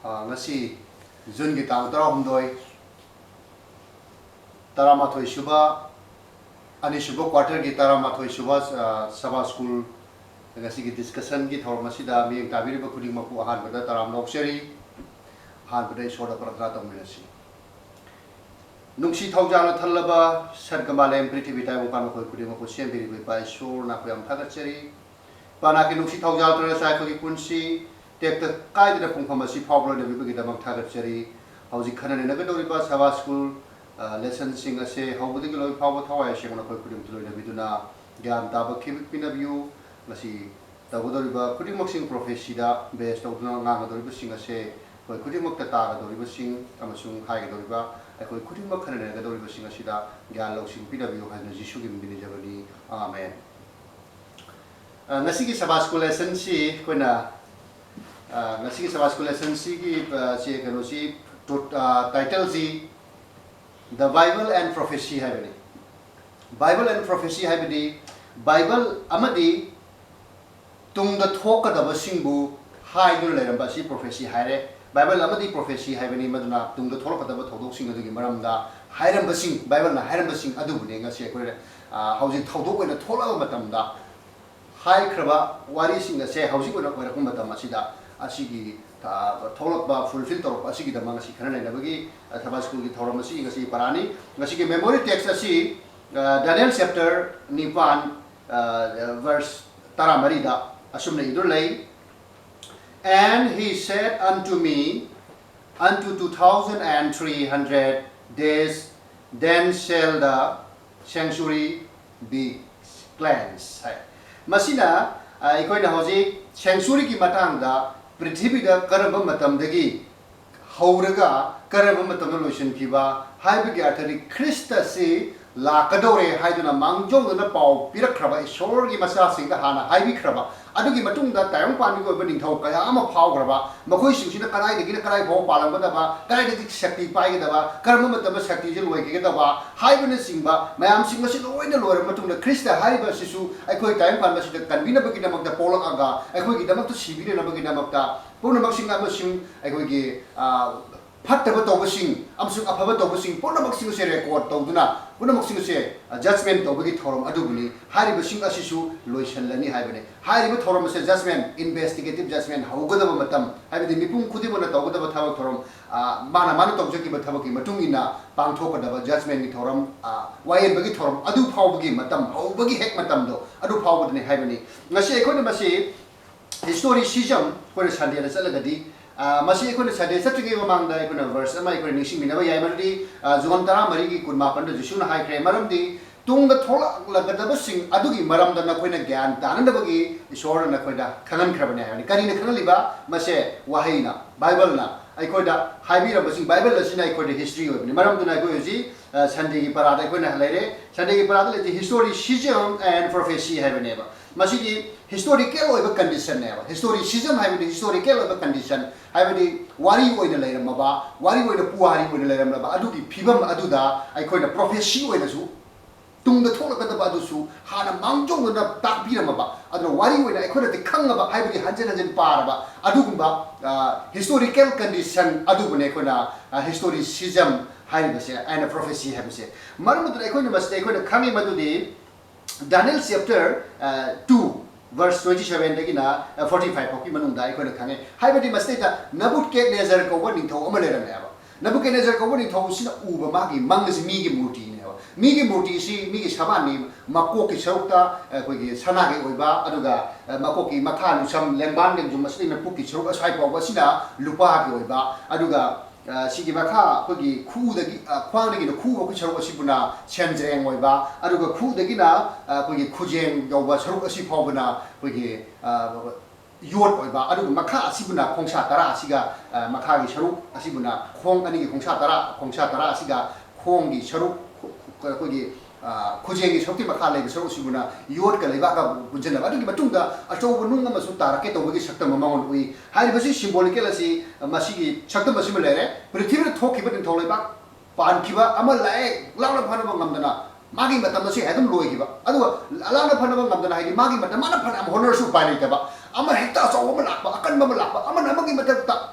ngasi June ki tang tara humdoi tara mathoi shuba ani shuba quarter ki tara mathoi shuba sabha school ngasi ki discussion ki thor masida mi tabiri ba khuding maku ahan bada taram nokseri han bada soda pratra tamilasi nungsi thaujana thallaba sargamalem prithvi tai mukan ko khuding maku sembiri bai pai shor na ko am thagacheri pana ki nungsi thaujal tra sai ko ki punsi tek ta kai da pung phama si phoblo de bi da mang thagat cheri hauji khana ne naga dori ba sabha school lesson sing ase hobudi ki loi phawa thawai se mona khoi kudim tuloi na biduna gyam ta ba khimik pina view ngasi ta bodori ba kudim mak sing profesi da best of na nga dori ba sing ase khoi kudim mak ta ta dori ba sing amasung hai ga dori ba khoi kudim mak khana ne ga dori ba sing ase da gyan lo sing pina view ha na jisu gi bini jabani amen ngasi ki sabha school lesson si koina ngasi sabha school lesson si ki che kano si title si the Bible and prophecy habani Bible and prophecy habani Bible amadi tungda thokadaba singbu haidu leramba si prophecy haire Bible amadi prophecy habani maduna tungda thokadaba thodok sing adugi maramda hairamba sing Bible na hairamba sing adu bune ngasi ko hauji thodok oina tholaga matamda hai kraba wari sing ase hauji oina ko rakum matam asida asigi tholakba fulfill torok asigi damang asi khana nei nabagi thaba school ki thoram asi ngasi parani ngasi ki memory text asi Daniel chapter 9 verse taramari da asumne idur lei and he said unto me unto 2300 days then shall the sanctuary be cleansed masina ikoina hoji sanctuary ki matang da prithibida karamba matamdagi hauraga karamba matamda lotion kiba haibagi athari Krista se lakadore haiduna mangjong na pau pirakhraba ishor gi masa singda hana haibi khraba adugi matungda tayong pani ko bani thau kaya ama phau khraba makhoi singsina karai degi na karai phau palang badaba karai degi shakti pai gedaba karamba matamda shakti je loi ge gedaba haibuna singba mayam singma si loina loira matungda Krista haiba sisu aikoi tayong pan masida kanbina bagi namakda polak aga aikoi gi damakta sibine na bagi namakta puna maksing ama sing aikoi gi fattaba tawbasing amsung afaba tawbasing puna maksing se record tawduna puna maksing se judgment tawbagi thorom adubuni hariba sing asisu loisallani haibane hariba thorom se judgment investigative judgment haugadaba matam haibadi mipum khudibona tawgadaba thabak thorom mana tawjaki ba thabaki matungina pangthokadaba judgment ni thorom wayen bagi thorom adu phawbagi matam haubagi hek matam do adu phawbadni haibani ngasi ekona masi historicism ko Sunday la salagadi masi ko Sunday satringi mamangda ko verse ama ko nising minaba yai mardi John tara mari ki kunma panda jisu na hai kre maramdi tungda thola lagadaba sing adugi maramda na koina gyan tanandabagi ishor na koida khanan khrabane hani kani na khanaliba mase wahaina Bible na aikoda haibi rabasing Bible la sina aikoda history obni maramdu na ko yoji Sunday ki parada ko na halere Sunday ki parada le historicism and prophecy habeneba masidi historical oiba condition neba historicism haibidi historical oiba condition haibidi wari oina leiramaba wari oina puari oina leiramaba adugi phibam aduda aikoda prophecy oina su tungda tholakadaba adusu hana mangjong na takbiramaba aduna wari oina aikoda de khangaba haibidi hanjan paraba adugumba historical condition adubune kona historicism haibase and prophecy haibase maramadu aikoda maste aikoda khangi madudi Daniel chapter 2 verse 27 dagina 45 hoki manungda aikoda khange haibadi masteta Nebuchadnezzar ko wani tho amalera neba Nebuchadnezzar ko wani tho sina uba magi mangasi migi murti neba migi murti si migi sabani makoki sarukta koigi sanagi oiba aduga makoki makha lusam lengban dem jumasli na puki saruk asai pawa sina lupa ki oiba aduga sigi makha kogi khu dagi khwang dagi no khu ko saruk asibuna chenjeng oiba aduga khu dagi na kogi khujeng yoba saruk asi phawbana kogi yot oiba aduga makha asibuna khongsa tara asiga makha gi saruk asibuna khong ani gi khongsa tara asiga khong gi saruk kogi khujeng gi saruk ti makha lei saruk asibuna yot ka leiba ka bunjana adugi matungda achobu nung ama su tara ke tawgi sakta mamangon ui hai basi symbolical asi masigi sakta masima lere prithivira thokiba din tholaiba pan kiba ama lae lawla phanaba ngamdana magi matam si hedum loi kiba aduga lawla phanaba ngamdana hai magi matam mana phan am honor su pai leitaba ama hekta so ma lakba कन मम लाप अमन अमगी मत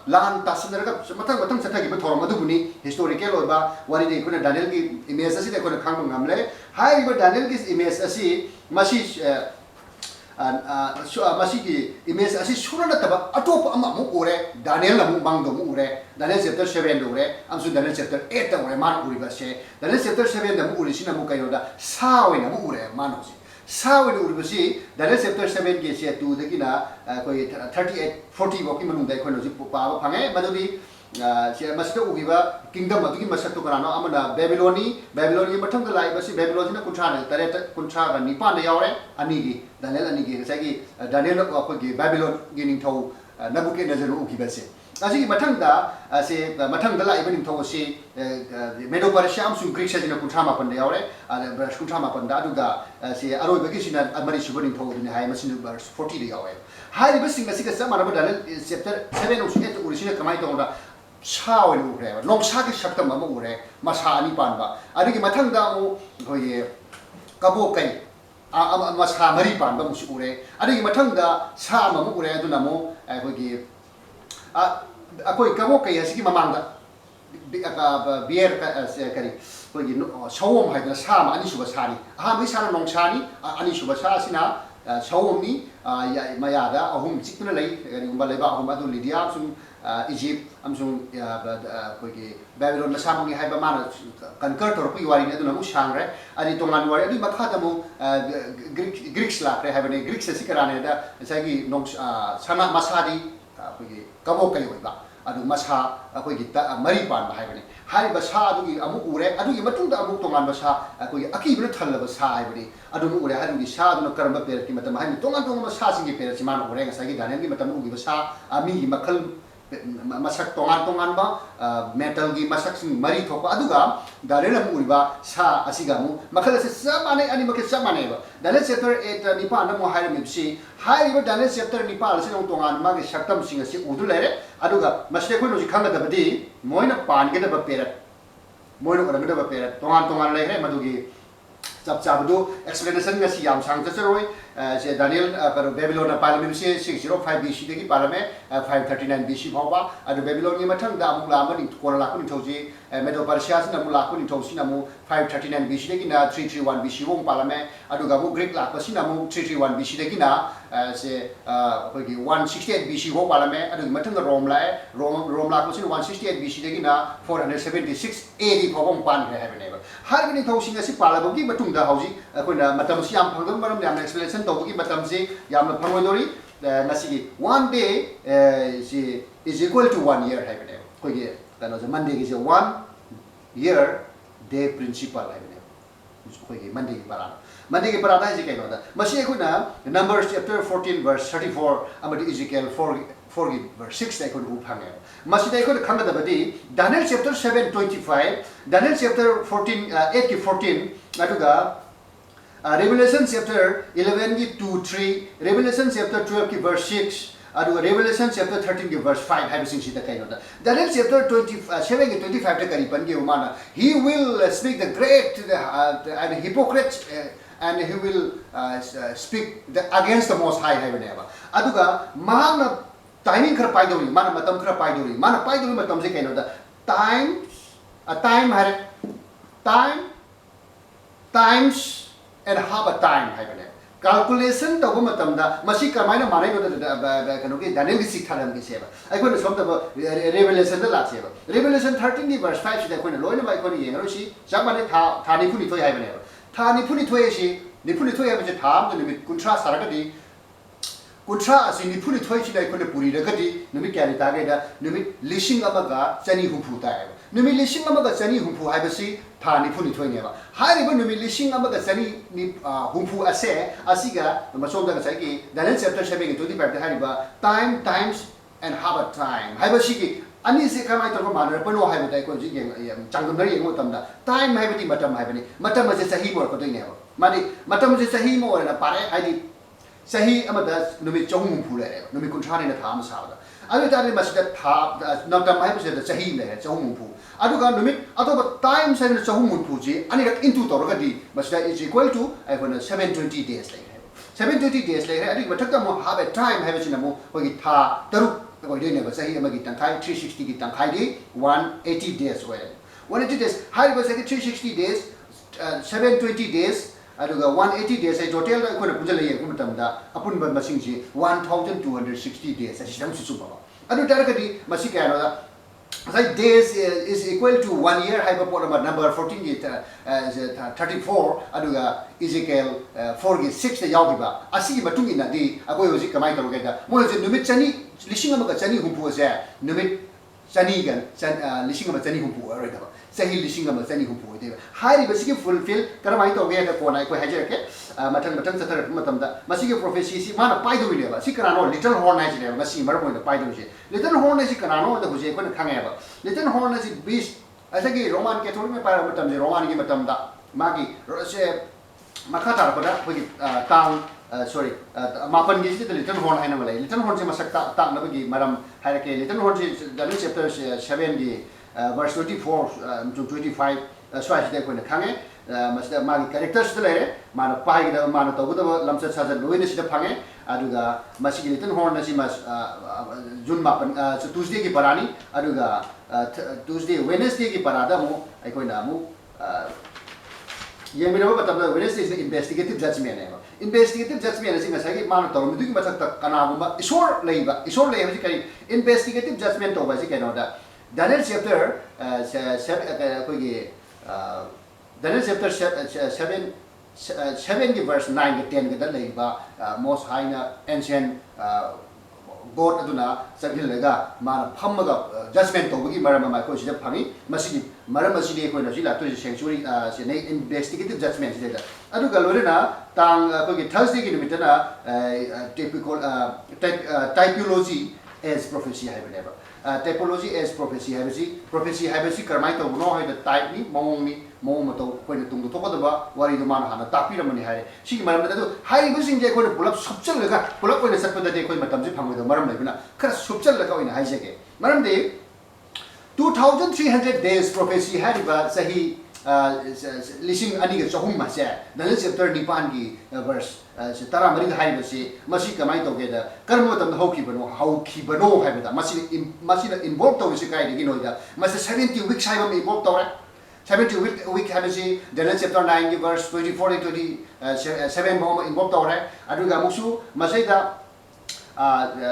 लान तासनर का मथंग मथंग सथा की theorem अदुबुनी historical ओबा वारी दे कोन Daniel की image असी दे कोन खांग ngamle high बा Daniel की इमेज असी मसी मसी की इमेज असी सुना नतबा अटोप अमा मु ओरे दानियल मु बांगदो मु ओरे दानियल चैप्टर 7 ओरे अमसु दानियल चैप्टर 8 ओरे मान ओरी बसे दानियल चैप्टर 7 द मु ओरी सिना मु कयोदा सावे न मु ओरे मान होसी सावे न ओरी बसी दानियल चैप्टर 7 के से 2 दगिना कोई 38 40 बोकी मनु दai खोनो जि पाबा फांगे मदुदी से मसतो उगिबा किंगडम अदुगी मसतो करानो अमना बेबीलोनी मथंग लाई बसी बेबीलोनी न कुंठा ने तरे कुंठा गा निपा ने यावरे अनीगी दानियल सगी दानियल अखोगी बेबीलोन गी निंथौ नबुके नजर उगिबा से असी मथंग दा से मथंग दा लाई बनिंथौ से मेडो परशियाम सु ग्रीक से कुंठा मापन यावरे ब्रश कुंठा मापन दा दुगा से अरोय बगी सिना अमरी सुबनिंथौ दुने हाय मसिन वर्स 40 दे यावरे हाय बसिंग मसिका समाना दानियल चैप्टर 7 उस 8 उरिसिना कमाई तोंदा शाव उरे नोंसा की शक्तम अम उरे मसा अनि पानबा अदुगी मथंगदा मु होये कबो कई मसा मरी पानबा मुसु उरे अदुगी मथंगदा सा अम उरे अदुना मु होगी अकोई कबो कई हसिगी ममांगदा बियर करी होगी सवम हाइदना सा अनि सुबा सानी अहामि साना नोंसानी अनि सुबा सासिना सवमनी मयादा अहुम चिकना लई गरिगुंबा लेबा अहुम अदु लिडिया सुम इजिप्ट अमसुम कोई बेबीलोन मसामंगी हाइबा माना कनकर तोरपी वारी ने दुना मु सांगरे अनि तोंगान वारी अदु मखादा मु ग्रीक्स लाक्रे हाइबने ग्रीक्स से सिकराने दा सागी नों सना मसादी कोई कबो कई होइबा अदु मसा कोई मरी पान हाइबने हाइबा सा अदुगी अमु उरे अदुगी मतुंदा अमु तोंगान बसा कोई अकीबने थल्लबा सा हाइबने अदु उरे हाइबगी सा अदुना करम पेर की मतम हाइबने तोंगान तोंगान सा सिंगी पेर सिमान उरे सागी दानियल की मतम उगी बसा अमी मखल मसक तोंगान तोंगान बा मेटल की मसक सिंग मरी थोपा अदुगा दानियल अमु उरिबा सा असिगा मु मखल से समाने अनि मखे समाने बा दानियल चैप्टर 8 निपा नमु हाइर मिबसी हाइबा दानियल चैप्टर निपा से नो तोंगान मागे शक्तम सिंग से उदु लेरे अदुगा मसले को नो खंगा दबदी मोइना पान के दब पेरत मोइना को दब पेरत तोंगान तोंगान लेरे मदुगी चप चाबदो एक्सप्लेनेशन गसी याम सांग चरोय से दानियल करो बेबीलोन पार्लिमेंट से 605 बीसी देगी पार्लिमेंट 539 बीसी भावबा अदु बेबीलोन की मथंग दा अमुला मनि कोरला कुनि थौजी मेडो पर्शिया से नमुला कुनि थौसी नमु 539 बीसी देगी ना 331 बीसी वों पार्लिमेंट अदु गाबु ग्रीक लापसी नमु 331 बीसी देगी ना से कोई 168 बीसी वो पार्लिमेंट अदु मथंग रोम लाए रोम लापसी 168 बीसी देगी ना 476 एडी भावों पान है बनेबा हर बिनि थौसी गसी पार्लिमेंट की मथुंग दा हौजी कोइना मतम सियाम फंगम मरम याम एक्सप्लेनेशन तौबगी मतम से याम फंगोदोरी नसिगी 1 day is equal to 1 year है बने कोई तनो जे मंडे की जे 1 year day principle है बने कोई मंडे की परादा है जे कई होता मसी कोना नंबर्स चैप्टर 14 verse 34 अमदि इजिकल 4 verse 6 देखो उ फांगे मसी देखो खंग दबदी दानियल चैप्टर 7:25 दानियल चैप्टर 14 8 की 14 अदुगा Revelation chapter 11 की 2-3 Revelation chapter 12 की verse 6 और Revelation chapter 13 की verse 5 है बिसिंग सीधा कहीं होता Daniel chapter 27 की 25 तक करीबन के उमाना he will speak the great and hypocrite and he will speak against the most high है बने अब अदुगा मान टाइमिंग कर पाई दोरी मान मतम कर पाई दोरी मान पाई दोरी मतम से कहीं होता time है times and have a time है बने calculation तो वो मतलब दा मसी करमाइना माने को कनो के दानियल की सीखा रम की सेवा आई कोई सब तो revelation दा लासे बा revelation 13 की verse 5 से कोई लोइन बाई कोई ये सी सब माने था निफुनी थोय है बने था निफुनी थोय सी निफुनी थोय है बजे था हम निमित कुंट्रा सारगदी कुंट्रा असि निफुनी थोय सी कोई पुरी रगदी निमित क्या रिता के दा निमित लिशिंग अमगा चनी हुफुता है निमित लिशिंग अमगा चनी हुफु है बसी था निफुनी थोय नेबा हारिबो निमित लिशिंग अमगा चनी हुफु असे असिगा मसोम दा साइकी दानियल चैप्टर 7 की 25 दा हारिबा times and have a time है बसी की अनि से कमाई तो मानर पनो है बताई को जी चांगम नरी यंगो तमदा टाइम है बती मतम है बनी मतम से सही बोर को दोइनेबा माने मतम से सही मो ना पारे आदि सही अमदा नुमि चौम फुले नुमि कुंठाने ना थाम साबदा अदु तारे मसदा था नमतम है बसे सही ले चौम फु अदुगा नुमि अतोब टाइम से चौम फु जी अनि रक इनटु तोरगदी मसदा इज इक्वल टू आई 720 days like 720 days लेरे अदि मथक मो have a time है बचिन मो होगी था तरुक कोई देने बस सही अमगी तंखाई 360 की तंखाई दी 180 days होए 180 days हाई बस है 360 days 720 days अदुगा 180 days है टोटल दा कोन पुजल ये कुम तमदा अपुन ब मसिंग जी 1260 days है सिदम सुसु बाबा अदु तरकदी मसि क्या no like days is equal to 1 year hyper number 14 is 34 aduga Ezekiel 4 is 6 the yawiba asigi matung ina di akoi hoji kamai tawge da mo je numit chani lising amaga chani humpu se numit chani gan lising amaga chani humpu oi da sahi lising amaga chani humpu de hari basiki fulfill karamai tawge da kona ko hajer ke matang satar matam da masigi prophecy si mana pai do ni ba si kana no little horn hai je ba si mar point pai do je little horn si kana no da huje ko na khange ba little horn si beast ऐसे कि Roman Catholic में पाया मतम जे Roman की मतम दा मागी से मखा तार पदा कोई तांग सॉरी मापन की से लिटिल हॉर्न है ना वाले लिटिल हॉर्न से मसक तांग ना बगी मरम है के लिटिल हॉर्न से दानी चैप्टर 7 की वर्स 24 to 25 स्वाइस दे कोई खांगे मसद मागी कैरेक्टर्स दे ले मान पाई दा मान तो गुदा लमसे साजन लोइने सिदा फांगे अदुगा मसी लिटिल हॉर्न नसी मस जून मापन ट्यूसडे की परानी अदुगा Tuesday, Wednesday की परादा मु आई कोई ना मु ये मेरे को बता दो Wednesday is investigative judgment है investigative judgment है सिंगा सही मानो तो मुझे की बता तक कनाबुम बा ईश्वर ले है कहीं investigative judgment तो बस क्या होता Daniel chapter कोई ये Daniel chapter 7 की verse 9 के 10 के दर ले बा most high ना ancient God aduna sabhil lega mana phammaga judgment tobagi maram ma ko sida phangi masigi maram masigi ko na sila to sanctuary se nei investigative judgment sida adu galore na tang ko ki Thursday ki nimit na typical typology as prophecy hai whenever typology as prophecy hai si karmai to no hai the type ni mong ma to ko ni tung to ko da wari do man hana tapi ramani hai si maram da do hai bu sing je ko bulap subchal lega bulap ko ne sat da de ko matam ji phang do maram lai bina khar subchal lega ina hai je ke maram de 2300 days prophecy hai ba sahi lising ani ga chahum ma se Daniel chapter 9 ki verse se tara mari hai ba se masi kamai to ge da karmo tam ho ki bano hai ba da masi involved to se kai de gi no da masi 70 weeks hai ba involved to 70 week have si Daniel chapter 9 verse 24 to 27 mo involved to re aduga musu masai da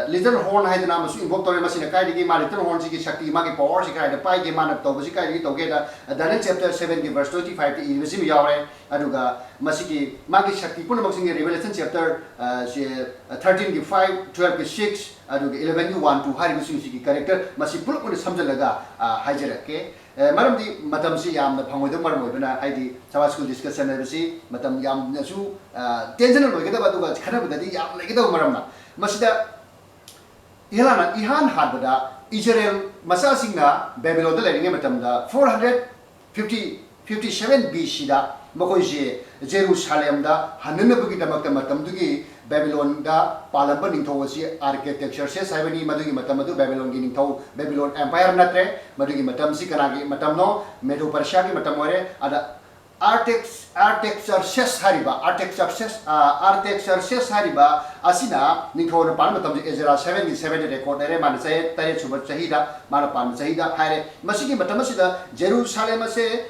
little horn hai na masu involved to re masina kai de ma little horn ji ki shakti ma ki power si kai de pai ge ma na to si kai de to ge da Daniel chapter 7 verse 25 to even yaw re aduga masi ki ma ki shakti pun mak sing Revelation chapter 13 ki 5 12 ki 6 aduga 11 ki 1 to hari sing si ki character masi pul pun samjalaga haijara ke maram di matam si yam na phangoi do maram hoibana haidi sawa school discussion hai si matam yam na su tension loi geda ba du ga khana ba di yam lai geda maram na masida ihana ihan hadada Israel masa singna Babylon da lai nge matam da 457 BC da makoi je Jerusalem da hanna bugi da matam du gi Babylon da palamba ningthau asi architecture se saibani madugi matam adu Babylon gi ningthau Babylon empire natre madugi matam si kana gi matam no Medo Persia gi matam ore ada Artaxerxes hariba asina ningthau na pan matam Ezra 7 gi 7 record ere man sai tare chuba chahida mana pan chahida haire masigi matam asida Jerusalem se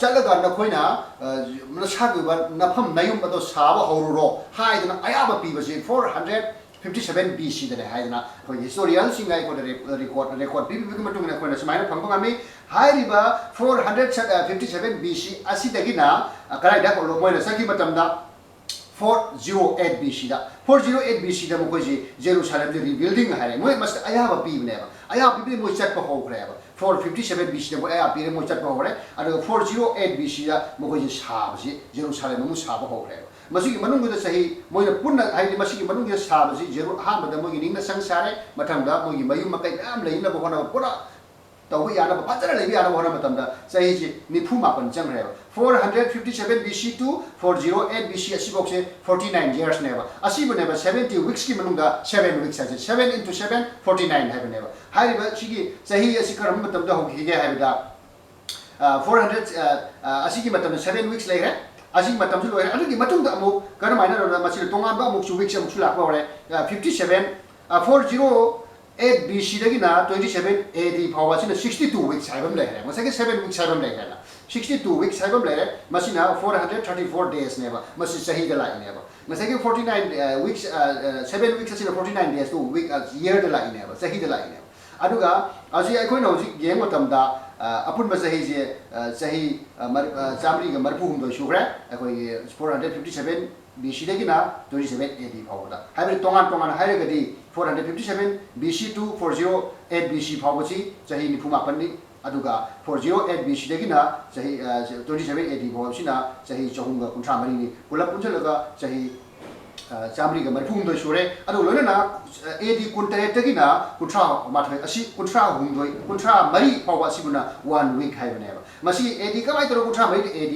chalaga na khoina na sagu ba nafam nayum ado saba horuro haidna ayaba pibasi 457 BC da haidna ko historian singai ko record pibi ko matung na ko na smaina phangba ngami hairiba 457 BC asidagi na karai da ko lo moina saki matam da 408 BC da 408 BC da mo ko Jerusalem de rebuilding hare mo mas ayaba pibne ba ayaba pibi mo chat pa ho kre ba 457 BC da mo ayaba pire mo chat pa ho re ado 408 BC da mo ko sabasi Jerusalem mo saba ho kre masigi manung da sahi moina punna haidi masigi manung da sabasi Jeru ha ma da mo gi ningna sangsare mathang da mo gi mayum makai am leina ba hona pura tau ya na ba patara le ya na hona matam da sahi ji nifu ma pan chang re 457 BC to 408 BC asibok se 49 years ne ba asibu ne ba 70 weeks ki manung da 7 weeks ha 7 into 7 49 ha ne ba hairi ba chigi sahi asikaram matam da ho gi ge ha da 400 asigi matam 7 weeks le re asing matam su loire adu gi matung da amu kar maina ro ma si tongan ba mu chu week sam chu la ko re 57 408 BC dagi na 27 AD phawa sina 62 weeks haibam le re masake 7 weeks haibam le re 62 weeks haibam le re masina 434 days ne ba masi sahi da lai ne ba masake 49 weeks 7 weeks sina 49 days to week year da lai ne ba sahi da lai ne aduga asi ai khoi no ji game matam da apun ba sahi je sahi jamri ga marpu hum do shugre akoi 457 BC dagi na 27 AD phawa da haibe tongan haire ga di 457 BC to 408 BC phawa chi sahi ni phuma pan ni aduga 408 BC dagi na sahi 27 AD phawa sina sahi chahum ga kuntra mari ni pulap punjalaga sahi jamri ga marpu hum do shure adu lona na AD kuntare dagi na kuntra mathai asi kuntra hum doi kuntra mari phawa sibuna 1 week haibane ba masi AD ka mai toro kuntra mari AD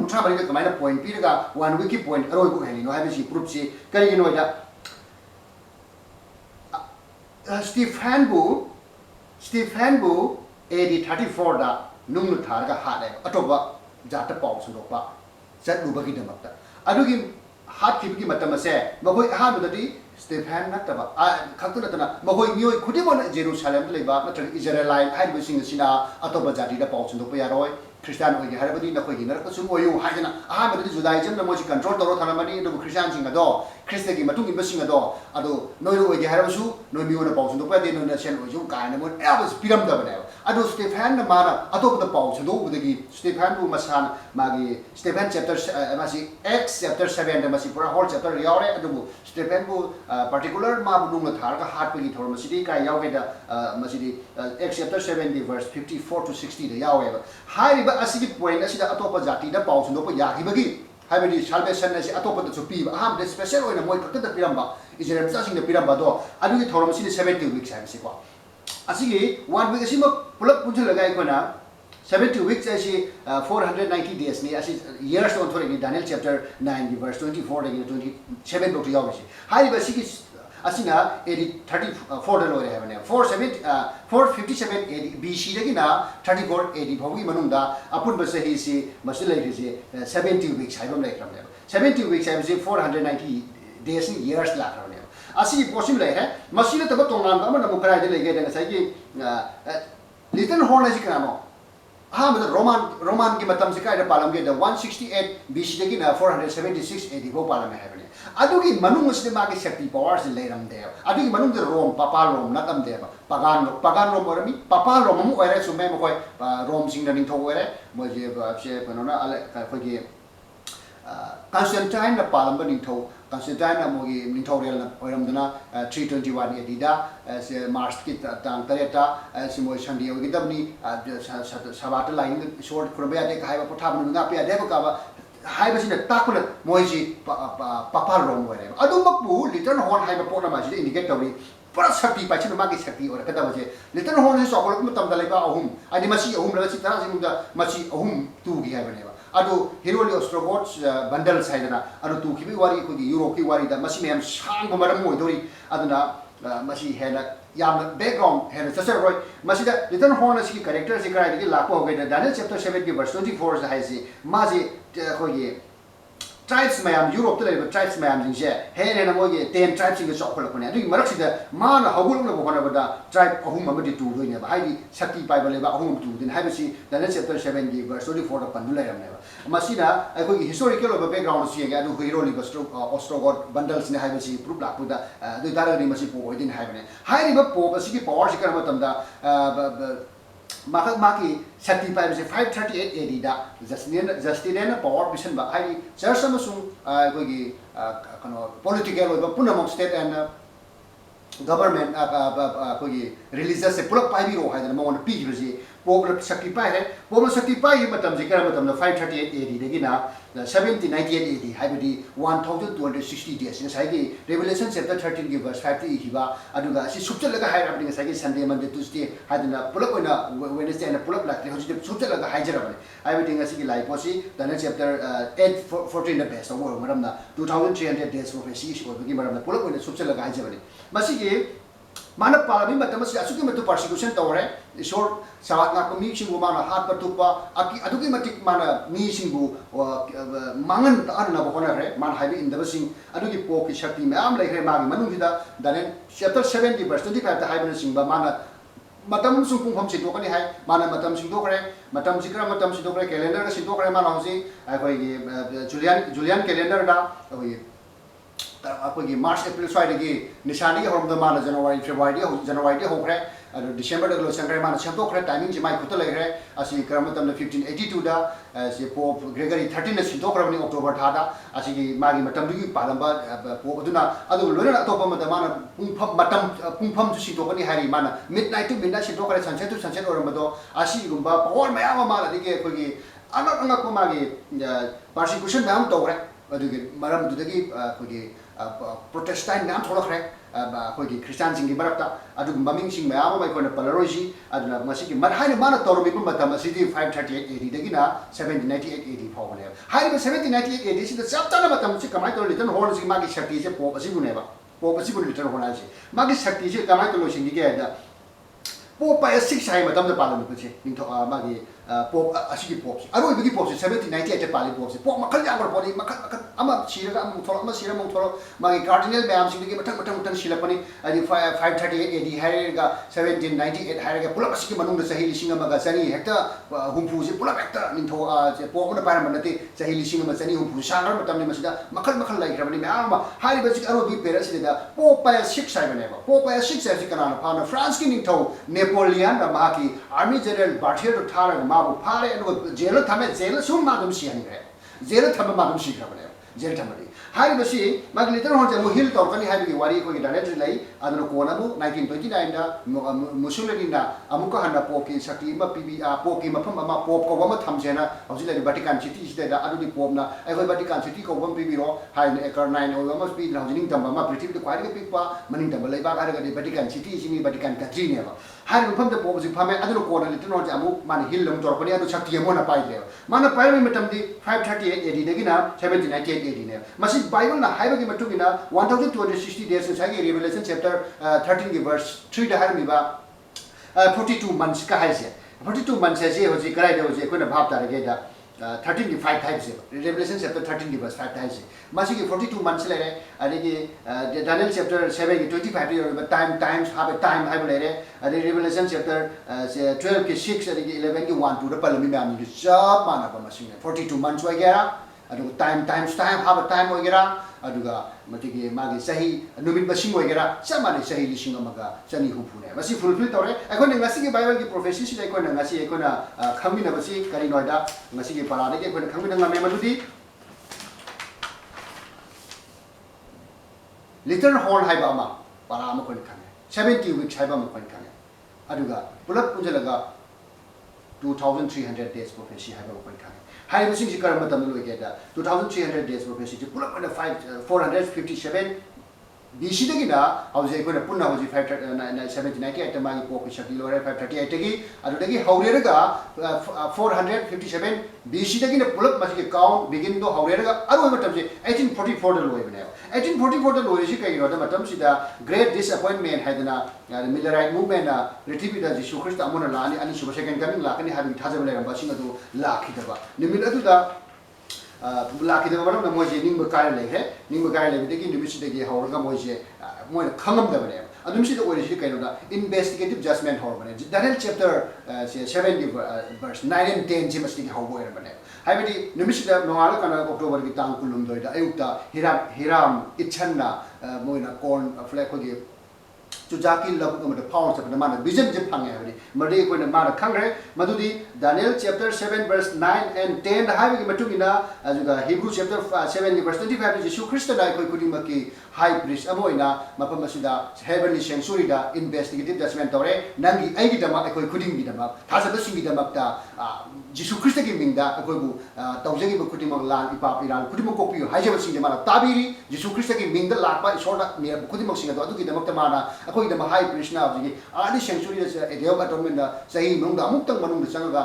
kuntra mari ka mai na point pi ga 1 week ki point aroi ku heli no haibi si proof si kari no da Stephen Bu AD 34 da nung thar ga ha le atoba jata paw sundok pa sat lu bagi damak ta adugi hat ki matam se magoi ha do di Stephen nataba khaktu natana magoi mioi khudi bon Jerusalem le ba natra Israelite hai bi sing sina atoba jati da paw sundok pa yaroi Christian hoyi harabadi na khoi na ka sum oyu haina aha ma di Judaism na mo ji control toro thana mani do Christian singa do Christian ki matung imba singa do ado noi ro hoyi harabasu noi mi ona paw sundok pa de no na sen oyu ka na mo abas piram da bana ado Stephen na mana atop da paw sundok de gi Stephen bu masan magi Stephen chapter masi Acts chapter 7 da masi pura whole chapter yaure ado Stephen bu particular ma bu nung thar ka hat pe gi thor masi di ka yawe da masi di Acts chapter 7 di verse 54 to 60 da yawe hai asigi point asida atopa jati da paw sundok pa yagi bagi haibadi salvation asi atopa da chupi ba ham de special oina moi khakta da piramba Israel sa sing da piramba do adu gi thorom sini 70 weeks habi si ko asigi 1 week asima pulak punjul lagai ko na 70 weeks asi 490 days ni asi years on thore ni Daniel chapter 9 verse 24 de 27 bok yaw si hai ba sigi asina AD 34 da lore have ne 457 AD BC dagi na 34 AD bhogi manunda apun ba sahi si masilai ri 70 weeks haibam lai kram ne 70 weeks haib si 490 days ni years la kram ne asi possible hai masile tab tongan ba na mukrai de lege de sai ki little horn asi kramo ha ma roman ki matam se kai da palam ge da 168 BC dagi na 476 AD bo palam hai ne adugi manung muslim ma ki shakti powers le ram de adugi manung de rom papa rom na tam de pagan rom orami papa rom mu ore sume mo koi rom sing da ning tho ore mo je ba che panona ale ka ko ge Constantine na palam ba ning tho Constantine na mo gi ning tho rel na oram dana 321 AD da se March ki tang tareta se mo shandi gi dabni sabat line short kurbe ade kai ba potha bu nga pe ade ka ba hai ba sina takuna moiji papa rom wore adu makbu little horn hai ba pona ma ji indicate tawri pura shakti pa china ma gi shakti ora kada ba je little horn so ko tam da lai ba ahum adi masi ahum la si tara sing da masi ahum tu gi hai ba ne ba adu Heroli Ostrogoths bundle sai dana adu tu ki bi wari ko gi Europe ki wari da masi mem sang ba maram moi dori aduna masi hena yam background hena sasar roi masi da little horn si character si krai gi la ko ga da Daniel chapter 7 ki verse 24 hai si ma ji ko gi tribes mayam Europe to le tribes mayam jing je he ne na mo gi 10 tribes sing so ko la ko ne adu marak si da ma na hagul na ko na ba da tribe ahum ma di tu do ne ba hai di shakti pai ba le ba ahum tu din hai ba si Daniel chapter 7 ki verse 24 da pan du la ram ne ba masi na ai ko gi historical background si ga adu Heroli Ostrogoth bundles ne hai ba si proof la pu da du da ri masi po din hai ba ne hai ri ba po ba si ki power si kar ma tam da Makak maki shakti pai se 538 AD da Justinian power mission ba hai church amasung ko gi kano political ba punamok state and government ko gi religious se pulak pai bi ro hai da mo on pi gi ji po shakti pai hai po shakti pai matam ji kar matam 538 AD de gi na 1798 AD hai bi 1260 days sai gi Revelation chapter 13 gi verse 5 to hi ba aduga si subchal laga hai rapni sai gi Sunday Monday Tuesday hai da pulak oina Wednesday and pulak lakte hoji subchal laga hai jara bane ai bi dinga si gi lai posi Daniel chapter 8 14 the best over maram na 2300 days of si ko gi maram na pulak oina subchal laga hai jara bane masi gi mana palami matam si asuki matu persecution tawre isor sawat na kami singbu mana hat patupa aki aduki matik mana mi singbu mangan ta na bokona re man haibi indaba sing aduki po ki shakti mam lai re magi manu hida danen chapter 70 verse 25 ta haibi singba mana matam sung pung pham si to kani hai mana matam sing to kare matam sikra matam si to kare calendar ka si to kare mana hosi akoi gi julian calendar da akoi आपकी मार्च अप्रैल स्वाइड की निशानी के home मान जनवरी February होख्रे December लो संग्रे मान सेंटोख्रे timing जी माइ खुत लेख्रे असि क्रम मतम 1582 दा से पोप ग्रेगरी 13 ने सिंटोख्रबनी अक्टोबर था दा असि की मागी मतम दुगी पालंबा पोप अदुना अदु लोना अतोप मत मान पुंफम जु सिंटोकनी हारी मान मिडनाइट टू मिडनाइट सिंटोख्रे सनसेट टू सनसेट ओरमदो असि गुंबा पावर मयाम मान अदिके कोगी अनक मागी परसिक्यूशन मयाम तोख्रे अदुगी मरम दुदगी कोगी प्रोटेस्टेंट नाम थोड़े अखोगी क्रिश्चियन सिंह की मरक्ता अदुग ममिंग सिंह मयाम अमा कोन पलरोजी अदुना मसिकी मरहाय माना तोरबि मतम असिदी 538 AD दगिना 1798 AD फावने हाय 1798 AD सिदा चपताना मतम सि कमाय तो लिटन होर्न सि मागी शक्ति से पोप असिबुनेबा पोप असिबु लिटन होना से मागी शक्ति से कमाय तो लोसिंग की गेदा पोप पाय 6 हाय मतम द पालन पछे निथो मागी पोप असिगी पोप अरोइबगी पोप 1798 पाली पोप पोप मखल यामर पोनी मखल अमा सिरगा अम थोर अमा सिरा मम थोर मागी कार्डिनल मैम सिंगी मठन सिलपनी अदि 538 AD हायरेगा 1798 हायरेगा पुलप असिगी मनुंग सही लिसिंग अमगा सनी हेक्टा हुंफु से पुलप हेक्टा निथो जे पोप न पारम नते सही लिसिंग अमा सनी हुंफु सांगर मतमनि मसिदा मखल लाइख्रबनि मैम हायरि बसिक अरोबि पेरसिदा पोप पाय 6 हायबनेबा पोप पाय 6 हायसि कनाना फाना फ्रांस की निथो नेपोलियन र माकी आर्मी जनरल बार्थियर थारग माबु फारे अनु जेल थमे जेल सुम मादम सियानि रे जेल थमे मादम सिख्रबने जेल थमदि हाय बसी माग लिटर होजे मुहिल तोरकनी हाय वारी को डायरेक्ट लाई अदनो कोनाबु 1929 दा मुसुलनी ना अमुक हन्ना पोकी शक्ति म पीबी पोकी मफम अमा पोप को वम थमजेना हौजिले वाटिकन सिटी सिदा अदुदि पोपना एगो वाटिकन सिटी को वम पीबीरो हाय एकर 9 ओ वम स्पीड हौजिनिंग तम मा पृथ्वी तो क्वारी पिकपा मनिंग तम लेबा आरगदि वाटिकन सिटी सिनी वाटिकन कंट्री नेबा हाय मफम द पोप जि फमे अदनो कोना लिटर होजे अमु मान हिल लम तोरकनी अदु शक्ति मोना पाइदे माना पाइबे मतमदि 538 AD दगिना 1798 AD ने मसी बाइबल ना हाइबगी मतुगिना 1260 days सागी रेवलेशन चैप्टर 13 की वर्स 3 दा हारमिबा 42 months का हाइसे 42 months से होजी कराइ दे होजी कोना भाव तारगे दा 13 की 5 टाइप्स से रेवलेशन चैप्टर 13 की वर्स 5 टाइप्स से मसी की 42 months ले रे अदि की डानियल चैप्टर 7 की 25 रे टाइम्स हाव टाइम हाइब ले रे अदि रेवलेशन चैप्टर 12 की 6 अदि की 11 की 1 2 दा पलमी मैम नि सब माना बा मसी 42 months वगैरह अदुगा टाइम हाव टाइम वगैरह अदुगा मतिगे मागे सही नुमित बसिंग वगैरह सब माने सही लिसिंग अमगा चनी हुफुने मसी फुलफिल तोरे अखोने ngasi की बाइबल की प्रोफेसी सिदा अखोने ngasi अखोना खंगिना बसी करी नोइदा ngasi की पराने के अखोने खंगिना ngame मदुदी लिटल हॉर्न हाइबा अमा परा अमा कोन खंगे 70 weeks हाइबा अमा कोन खंगे अदुगा पुलप पुंजलगा 2300 days प्रोफेसी हाइबा अमा कोन खंगे हाई बसिंग सिकर मतम लोइगेदा 2300 days प्रोफेसी पुलप 457 BC दगिना हौजे कोना पुन्ना हौजे 1798 मागी पोक शक्ति लोरे 538 की अदुदगी हौरेरगा 457 BC दगिना पुलप मसिके काउंट बिगिन दो हौरेरगा अरु मतम से 1844 द लोइबने 1844 द लोइसि कइनो द मतम सिदा ग्रेट डिसअपॉइंटमेंट हाइदना मिलराइट मूवमेंट ना पृथ्वी दा जिसु ख्रिस्ट अमोना लानि अनि सुब सेकेंड कमिंग लाकनि हाबि थाजब लेरम बसिंग अदु लाखिदबा निमित अदुदा लाखिदबा मरम न मोजे निंग बकाय लेहे निंग बकाय लेबेदगी निमिसिदगी हौरगा मोजे मोय खंगम दबने अदुमसिदा ओरिसि कइनोदा इन्वेस्टिगेटिव जजमेंट हौरबने डानियल चैप्टर 7 verse 9 and 10 जिमसिदगी हौबो एरबने हाइबेदि निमिसिदा नोआल kana अक्टोबर की तांग कुलुम दोइदा अयुक्ता हिराम इच्छन्ना मोयना कॉर्न फ्लैग होगे चुजाकी लग मत फाउंड से माना विजन जे फांगे हबि मदे कोइन माना खंगरे मदुदी दानियल चैप्टर 7 verse 9 and 10 हाइबे मतुगिना अजुगा हिब्रू चैप्टर 7 verse 25 जिसु ख्रिस्ट दाइ कोइ कुदिम की हाई प्रीस्ट अमोइना मफम मसिदा हेवनली सेंचुरी दा इन्वेस्टिगेटिव जजमेंट तोरे नंगी आइगी दमा कोइ कुदिम गी दमा थासब सिंगी दमकता जिसु ख्रिस्ट की मिंदा कोइबु तौजेगी बकुदिम लान इपा इरान कुदिम कोपियो हाइजे सिंगे माना ताबिरी जिसु ख्रिस्ट की मिंदा लाकबा इसोरदा ने कुदिम सिंगे दो अदुगी दमकता माना अखोई दमा हाई प्रीस्ट ना अबजी आदि सेंचुरी से एदेव अटोमेंट सही मंगदा अमुक्तंग मनुंग संगा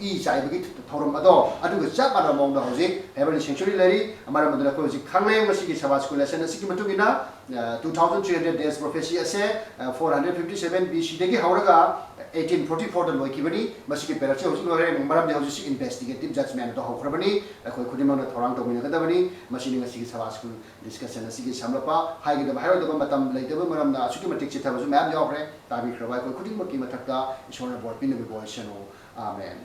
ई साइबगी थौरम अदो अदुगा चाप माना मंगदा होजे हेवनली सेंचुरी लरी अमरा मदना को जी खंगले ngasi की सवाज को लेसन सिकी मतुगिना 2300 days prophecy ase 457 BC degi hauraga 1844 da loikibani masiki perachi hoji lore maram de hoji investigative judgment to hokrabani akhoi khudima na thorang to mina kadabani masini ngasigi sabha school discussion asigi samlapa haigi da baharo da matam leitaba maram na asuki matik chitha basu map yawre tabi khrabai khoi khudima ki mathakta ishona bor pin bi boy chano amen